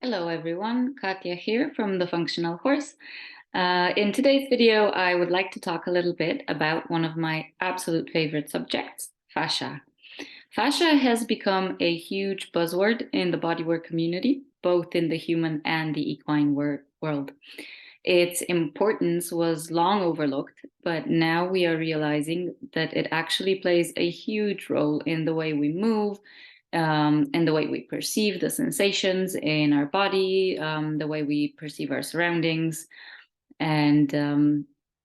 Hello everyone, Katya here from The Functional Horse. In today's video, I would like to talk a little bit about one of my absolute favorite subjects, fascia. Fascia has become a huge buzzword in the bodywork community, both in the human and the equine world. Its importance was long overlooked, but now we are realizing that it actually plays a huge role in the way we move, and the way we perceive the sensations in our body, the way we perceive our surroundings. And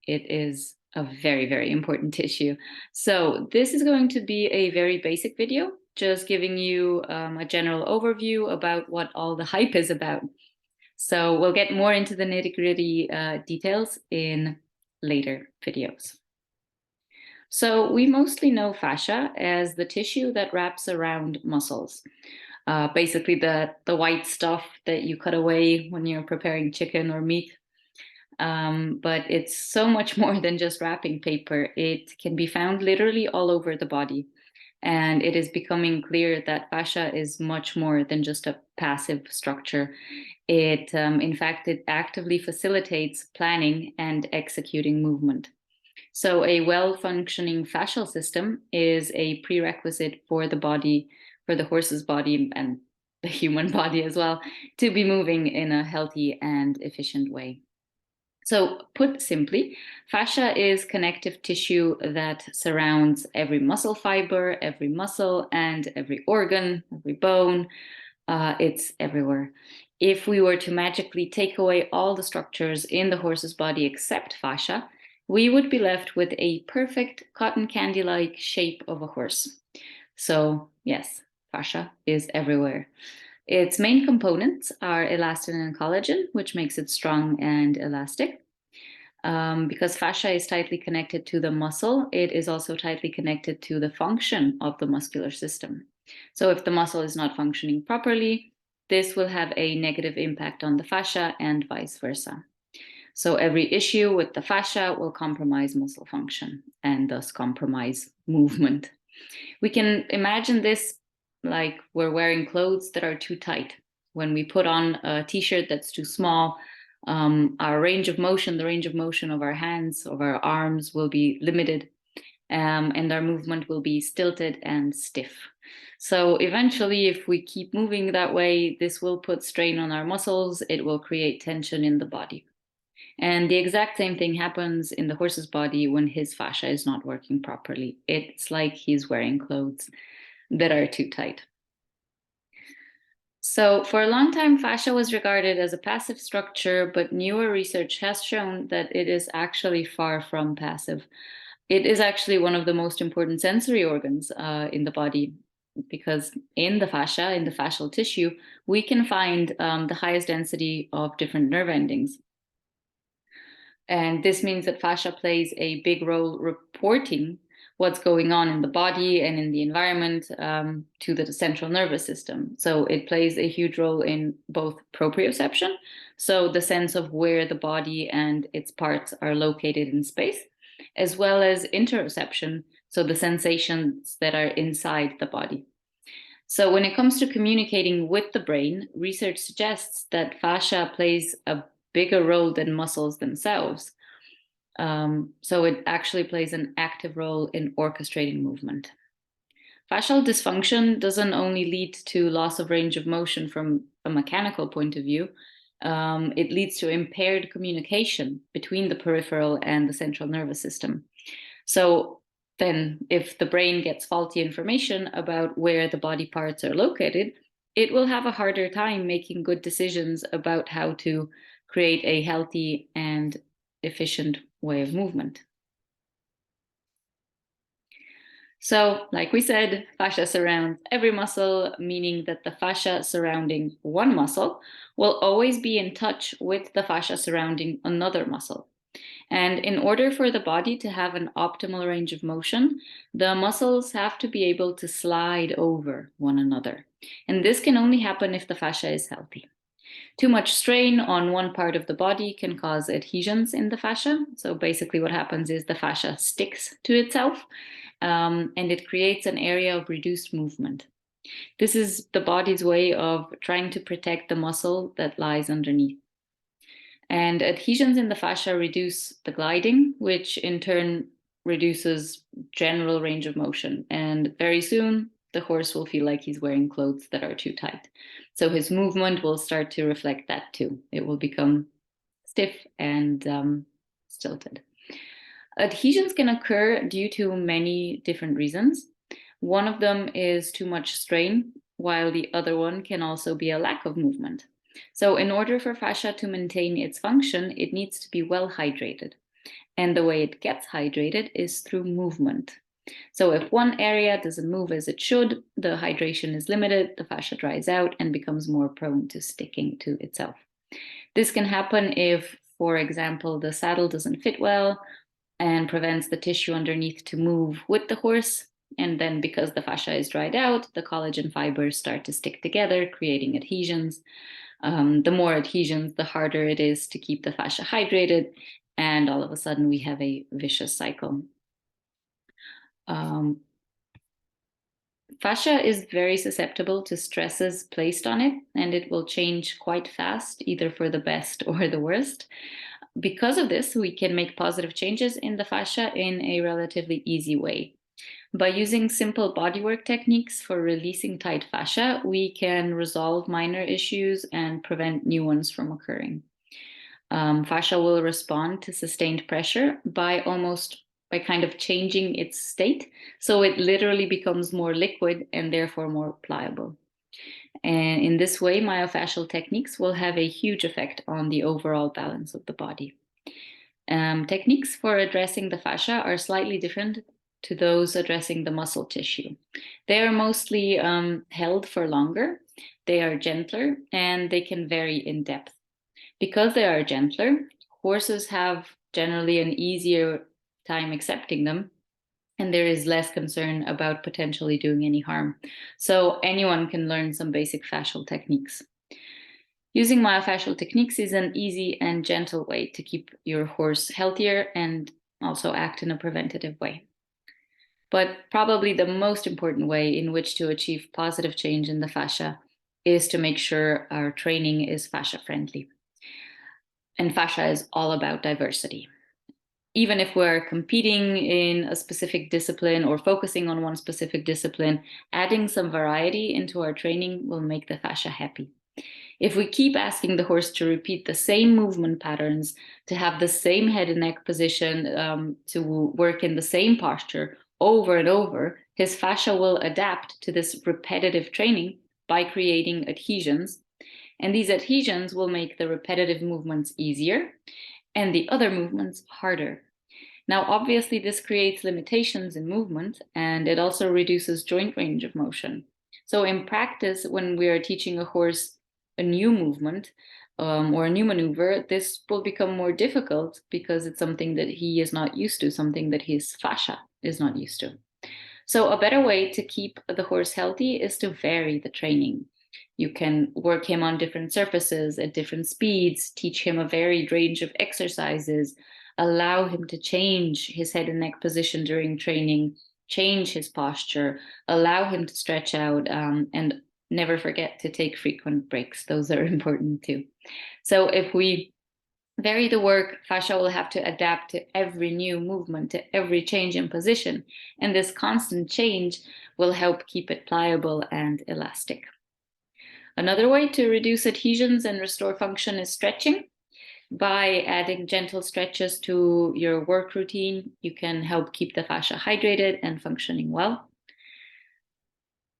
it is a very, very important tissue. So this is going to be a very basic video, just giving you a general overview about what all the hype is about. So we'll get more into the nitty-gritty details in later videos. So we mostly know fascia as the tissue that wraps around muscles. Basically the white stuff that you cut away when you're preparing chicken or meat. But it's so much more than just wrapping paper. It can be found literally all over the body. And it is becoming clear that fascia is much more than just a passive structure. In fact, it actively facilitates planning and executing movement. So a well-functioning fascial system is a prerequisite for the body, for the horse's body and the human body as well, to be moving in a healthy and efficient way. So put simply, fascia is connective tissue that surrounds every muscle fiber, every muscle, and every organ, every bone. It's everywhere. If we were to magically take away all the structures in the horse's body except fascia, we would be left with a perfect cotton candy-like shape of a horse. So yes, fascia is everywhere. Its main components are elastin and collagen, which makes it strong and elastic. Because fascia is tightly connected to the muscle, it is also tightly connected to the function of the muscular system. So if the muscle is not functioning properly, this will have a negative impact on the fascia and vice versa. So every issue with the fascia will compromise muscle function and thus compromise movement. We can imagine this like we're wearing clothes that are too tight. When we put on a t-shirt that's too small, our range of motion, the range of motion of our hands, of our arms will be limited, and our movement will be stilted and stiff. So eventually, if we keep moving that way, this will put strain on our muscles. It will create tension in the body. And the exact same thing happens in the horse's body when his fascia is not working properly. It's like he's wearing clothes that are too tight. So for a long time, fascia was regarded as a passive structure, but newer research has shown that it is actually far from passive. It is actually one of the most important sensory organs in the body, because in the fascia, in the fascial tissue, we can find the highest density of different nerve endings. And this means that fascia plays a big role reporting what's going on in the body and in the environment to the central nervous system. So it plays a huge role in both proprioception, so the sense of where the body and its parts are located in space, as well as interoception, so the sensations that are inside the body. So when it comes to communicating with the brain, research suggests that fascia plays a bigger role than muscles themselves. So it actually plays an active role in orchestrating movement. Fascial dysfunction doesn't only lead to loss of range of motion from a mechanical point of view, it leads to impaired communication between the peripheral and the central nervous system. So then if the brain gets faulty information about where the body parts are located, it will have a harder time making good decisions about how to create a healthy and efficient way of movement. So, like we said, fascia surrounds every muscle, meaning that the fascia surrounding one muscle will always be in touch with the fascia surrounding another muscle. And in order for the body to have an optimal range of motion, the muscles have to be able to slide over one another. And this can only happen if the fascia is healthy. Too much strain on one part of the body can cause adhesions in the fascia. So basically what happens is the fascia sticks to itself, and it creates an area of reduced movement. This is the body's way of trying to protect the muscle that lies underneath. And adhesions in the fascia reduce the gliding, which in turn reduces general range of motion. And very soon, the horse will feel like he's wearing clothes that are too tight. So his movement will start to reflect that too. It will become stiff and stilted. Adhesions can occur due to many different reasons. One of them is too much strain, while the other one can also be a lack of movement. So, in order for fascia to maintain its function, it needs to be well hydrated. And the way it gets hydrated is through movement. So, if one area doesn't move as it should, the hydration is limited, the fascia dries out, and becomes more prone to sticking to itself. This can happen if, for example, the saddle doesn't fit well and prevents the tissue underneath to move with the horse. And then, because the fascia is dried out, the collagen fibers start to stick together, creating adhesions. The more adhesions, the harder it is to keep the fascia hydrated. And all of a sudden, we have a vicious cycle. Um, Fascia is very susceptible to stresses placed on it, and it will change quite fast, either for the best or the worst. Because of this, we can make positive changes in the fascia in a relatively easy way. By using simple bodywork techniques for releasing tight fascia, we can resolve minor issues and prevent new ones from occurring. Fascia will respond to sustained pressure by kind of changing its state. So it literally becomes more liquid and therefore more pliable. And in this way, myofascial techniques will have a huge effect on the overall balance of the body. Techniques for addressing the fascia are slightly different to those addressing the muscle tissue. They are mostly held for longer, they are gentler, and they can vary in depth. Because they are gentler, horses have generally an easier time accepting them, and there is less concern about potentially doing any harm. So anyone can learn some basic fascial techniques. Using myofascial techniques is an easy and gentle way to keep your horse healthier and also act in a preventative way. But probably the most important way in which to achieve positive change in the fascia is to make sure our training is fascia friendly. And fascia is all about diversity. Even if we're competing in a specific discipline or focusing on one specific discipline, adding some variety into our training will make the fascia happy. If we keep asking the horse to repeat the same movement patterns, to have the same head and neck position, to work in the same posture over and over, his fascia will adapt to this repetitive training by creating adhesions. And these adhesions will make the repetitive movements easier and the other movements harder. Now, obviously, this creates limitations in movement and it also reduces joint range of motion. So, in practice, when we are teaching a horse a new movement or a new maneuver, this will become more difficult because it's something that he is not used to, something that his fascia is not used to. So, a better way to keep the horse healthy is to vary the training. You can work him on different surfaces at different speeds, teach him a varied range of exercises, allow him to change his head and neck position during training, change his posture, allow him to stretch out, and never forget to take frequent breaks. Those are important too. So if we vary the work, fascia will have to adapt to every new movement, to every change in position. And this constant change will help keep it pliable and elastic. Another way to reduce adhesions and restore function is stretching. By adding gentle stretches to your work routine, you can help keep the fascia hydrated and functioning well.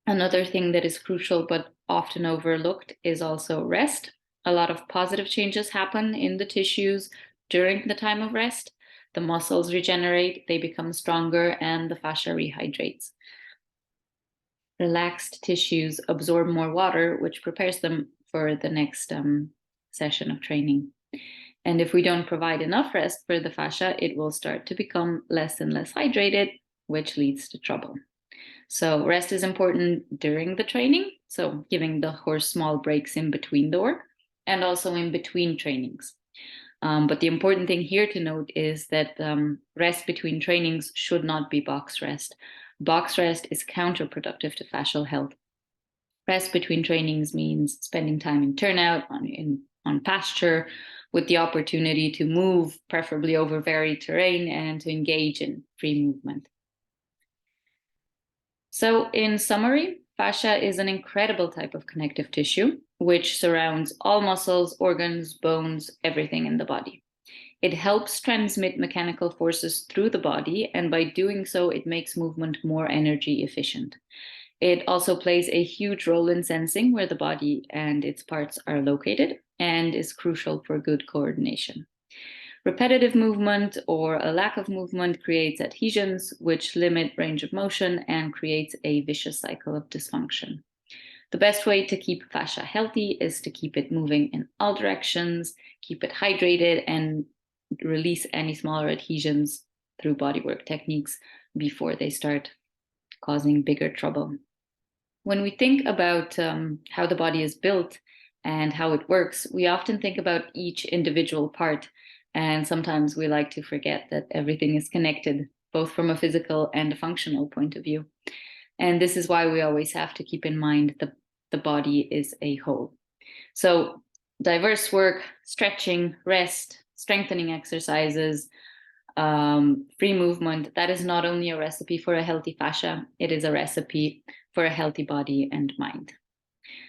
Another thing that is crucial but often overlooked is also rest. A lot of positive changes happen in the tissues during the time of rest. The muscles regenerate, they become stronger, and the fascia rehydrates. Relaxed tissues absorb more water, which prepares them for the next session of training. And if we don't provide enough rest for the fascia, it will start to become less and less hydrated, which leads to trouble. So rest is important during the training. So giving the horse small breaks in between the work and also in between trainings. But the important thing here to note is that rest between trainings should not be box rest. Box rest is counterproductive to fascial health. Rest between trainings means spending time in turnout, on pasture, with the opportunity to move, preferably over varied terrain, and to engage in free movement. So, in summary, fascia is an incredible type of connective tissue which surrounds all muscles, organs, bones, everything in the body. It helps transmit mechanical forces through the body, and by doing so, it makes movement more energy efficient. It also plays a huge role in sensing where the body and its parts are located and is crucial for good coordination. Repetitive movement or a lack of movement creates adhesions, which limit range of motion and creates a vicious cycle of dysfunction. The best way to keep fascia healthy is to keep it moving in all directions, keep it hydrated, and release any smaller adhesions through bodywork techniques before they start causing bigger trouble. When we think about how the body is built and how it works, we often think about each individual part. And sometimes we like to forget that everything is connected, both from a physical and a functional point of view. And this is why we always have to keep in mind the body is a whole. So diverse work, stretching, rest, strengthening exercises, free movement, that is not only a recipe for a healthy fascia, it is a recipe for a healthy body and mind.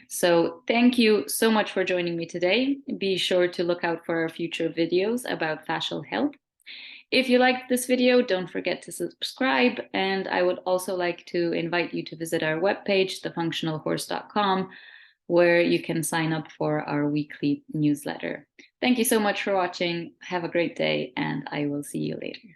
So thank you so much for joining me today. Be sure to look out for our future videos about fascial health. If you liked this video, don't forget to subscribe. And I would also like to invite you to visit our webpage, thefunctionalhorse.com, where you can sign up for our weekly newsletter. Thank you so much for watching. Have a great day, and I will see you later.